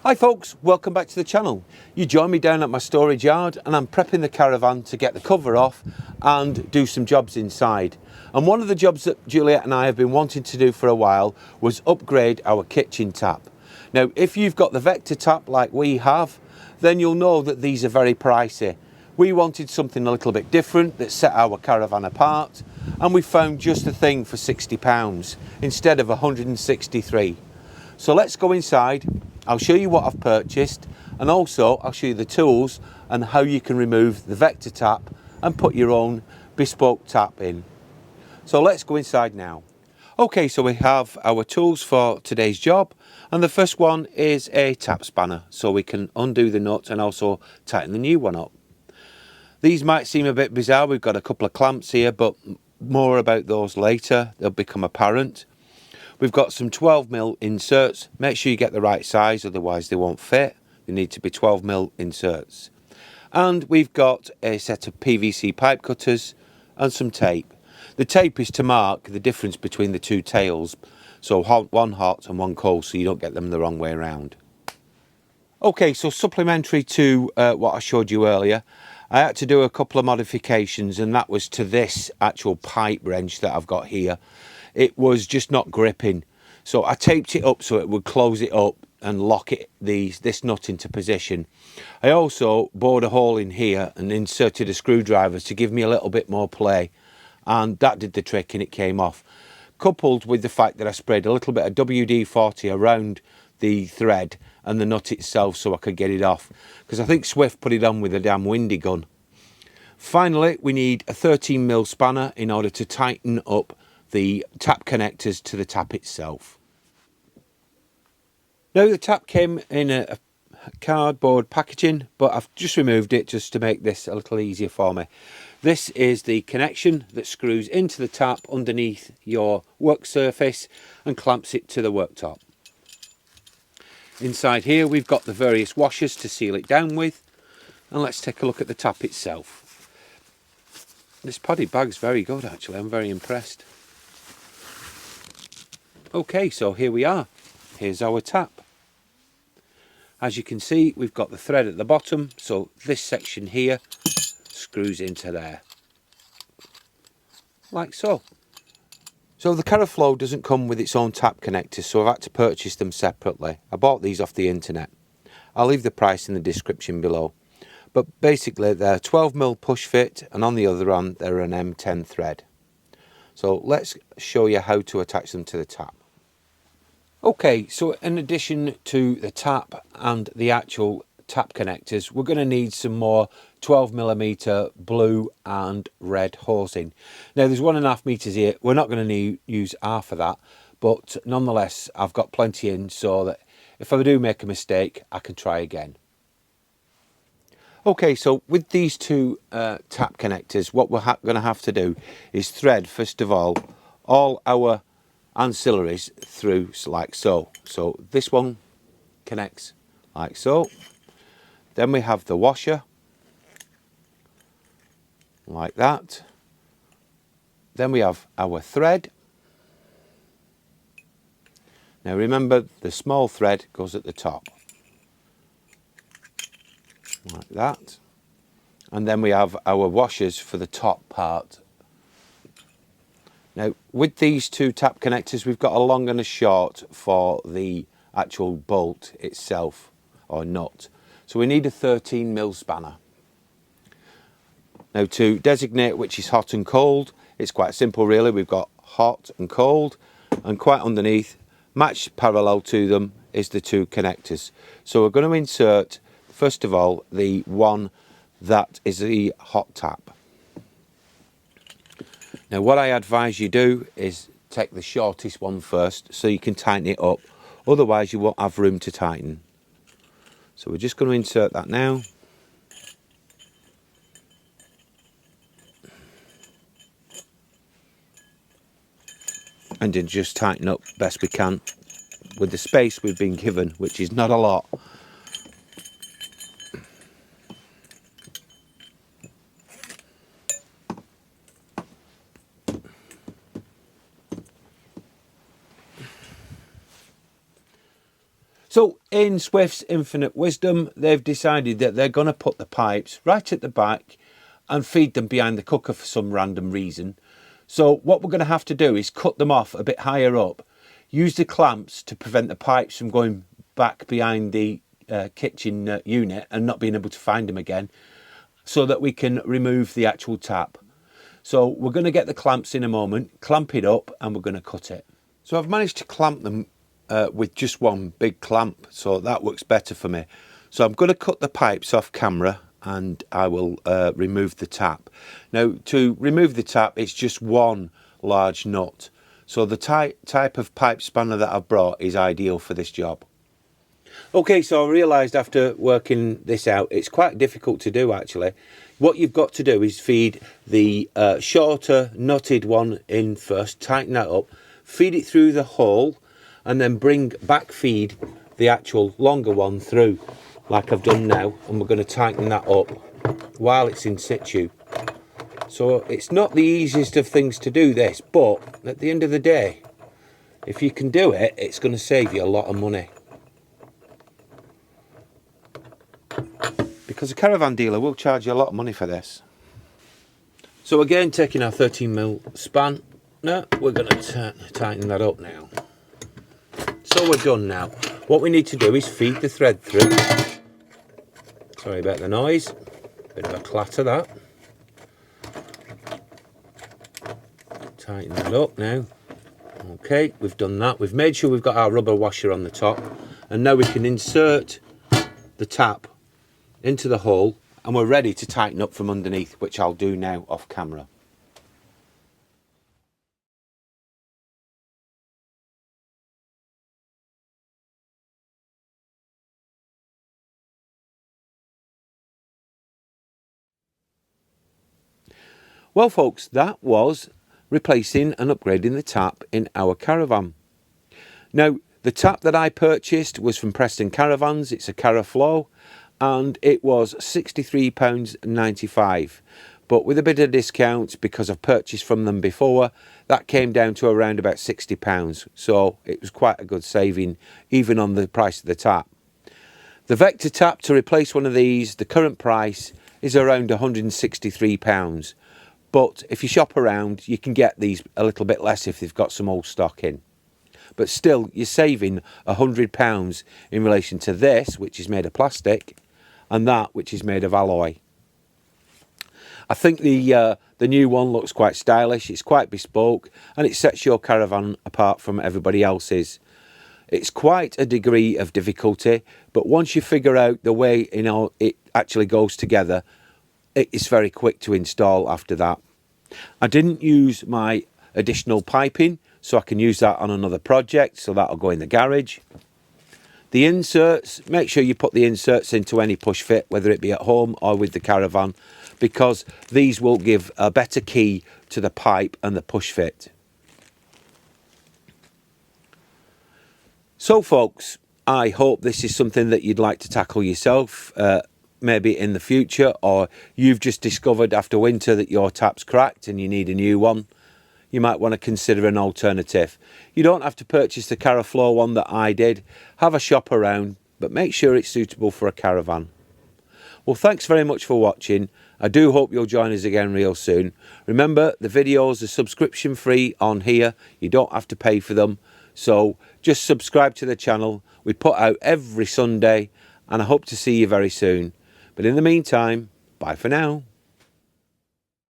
Hi folks, welcome back to the channel. You join me down at my storage yard and I'm prepping the caravan to get the cover off and do some jobs inside. And one of the jobs that Juliet and I have been wanting to do for a while was upgrade our kitchen tap. Now if you've got the Vector tap like we have, then you'll know that these are very pricey. We wanted something a little bit different that set our caravan apart, and we found just the thing for £60 instead of 163. So let's go inside. I'll show you what I've purchased, and also I'll show you the tools and how you can remove the Vector tap and put your own bespoke tap in. So let's go inside now. Okay, so we have our tools for today's job, and the first one is a tap spanner, so we can undo the nut and also tighten the new one up. These might seem a bit bizarre. We've got a couple of clamps here, but more about those later. They'll become apparent. We've got some 12mm inserts. Make sure you get the right size, otherwise they won't fit. They need to be 12mm inserts. And we've got a set of PVC pipe cutters and some tape. The tape is to mark the difference between the two tails. So one hot and one cold, so you don't get them the wrong way around. Okay, so supplementary to what I showed you earlier, I had to do a couple of modifications, and that was to this actual pipe wrench that I've got here. It was just not gripping, so I taped it up so it would close it up and lock this nut into position. I also bored a hole in here and inserted a screwdriver to give me a little bit more play, and that did the trick and it came off. Coupled with the fact that I sprayed a little bit of WD-40 around the thread and the nut itself so I could get it off, because I think Swift put it on with a damn windy gun. Finally, we need a 13mm spanner in order to tighten up the tap connectors to the tap itself. Now the tap came in a cardboard packaging, but I've just removed it just to make this a little easier for me. This is the connection that screws into the tap underneath your work surface and clamps it to the worktop. Inside here we've got the various washers to seal it down with, and let's take a look at the tap itself. This poddy bag's very good actually, I'm very impressed. Okay, so here we are. Here's our tap. As you can see, we've got the thread at the bottom, so this section here screws into there, like so. So the Caraflo doesn't come with its own tap connectors, so I've had to purchase them separately. I bought these off the internet. I'll leave the price in the description below. But basically they're 12mm push fit, and on the other end they're an M10 thread. So let's show you how to attach them to the tap. Okay, so in addition to the tap and the actual tap connectors, we're going to need some more 12mm blue and red hosing. Now there's 1.5 meters here. We're not going to use half of that, but nonetheless I've got plenty in so that if I do make a mistake I can try again. Okay, so with these two tap connectors, what we're going to have to do is thread first of all our ancillaries through like so. So this one connects like so. Then we have the washer like that. Then we have our thread. Now remember, the small thread goes at the top like that, and then we have our washers for the top part. Now with these two tap connectors we've got a long and a short for the actual bolt itself, or nut, so we need a 13mm spanner. Now to designate which is hot and cold, it's quite simple really. We've got hot and cold, and quite underneath, matched parallel to them, is the two connectors. So we're going to insert first of all the one that is the hot tap. Now what I advise you do is take the shortest one first so you can tighten it up, otherwise you won't have room to tighten. So we're just going to insert that now. And then just tighten up best we can with the space we've been given, which is not a lot. So in Swift's infinite wisdom, they've decided that they're going to put the pipes right at the back and feed them behind the cooker for some random reason. So what we're going to have to do is cut them off a bit higher up, use the clamps to prevent the pipes from going back behind the kitchen unit and not being able to find them again, so that we can remove the actual tap. So we're going to get the clamps in a moment, clamp it up, and we're going to cut it. So I've managed to clamp them with just one big clamp, so that works better for me. So I'm going to cut the pipes off camera and I will remove the tap. Now, to remove the tap, it's just one large nut. So the type of pipe spanner that I've brought is ideal for this job. Okay, so I realised after working this out, it's quite difficult to do actually. What you've got to do is feed the shorter knotted one in first, tighten that up, feed it through the hole, and then back feed the actual longer one through, like I've done now, and we're going to tighten that up while it's in situ. So it's not the easiest of things to do this, but at the end of the day, if you can do it, it's going to save you a lot of money. Because a caravan dealer will charge you a lot of money for this. So again, taking our 13mm span, now we're going to tighten that up now. So we're done now. What we need to do is feed the thread through. Sorry about the noise, bit of a clatter that. Tighten that up now. Okay, we've done that. We've made sure we've got our rubber washer on the top, and now we can insert the tap into the hole and we're ready to tighten up from underneath, which I'll do now off camera. Well folks, that was replacing and upgrading the tap in our caravan. Now the tap that I purchased was from Preston Caravans. It's a Caraflo and it was £63.95, but with a bit of discount, because I've purchased from them before, that came down to around about £60, so it was quite a good saving even on the price of the tap. The Vector tap, to replace one of these, the current price is around £163, but if you shop around you can get these a little bit less if they've got some old stock in. But still, you're saving £100 in relation to this, which is made of plastic, and that, which is made of alloy. I think the new one looks quite stylish, it's quite bespoke, and it sets your caravan apart from everybody else's. It's quite a degree of difficulty, but once you figure out the way it actually goes together, it is very quick to install after that. I didn't use my additional piping, so I can use that on another project, so that'll go in the garage. The inserts, make sure you put the inserts into any push fit, whether it be at home or with the caravan, because these will give a better key to the pipe and the push fit. So folks, I hope this is something that you'd like to tackle yourself, maybe in the future, or you've just discovered after winter that your tap's cracked and you need a new one. You might want to consider an alternative. You don't have to purchase the Caraflo one that I did. Have a shop around, but make sure it's suitable for a caravan. Well, thanks very much for watching. I do hope you'll join us again real soon. Remember, the videos are subscription free on here. You don't have to pay for them. So just subscribe to the channel. We put out every Sunday, and I hope to see you very soon. But in the meantime, bye for now.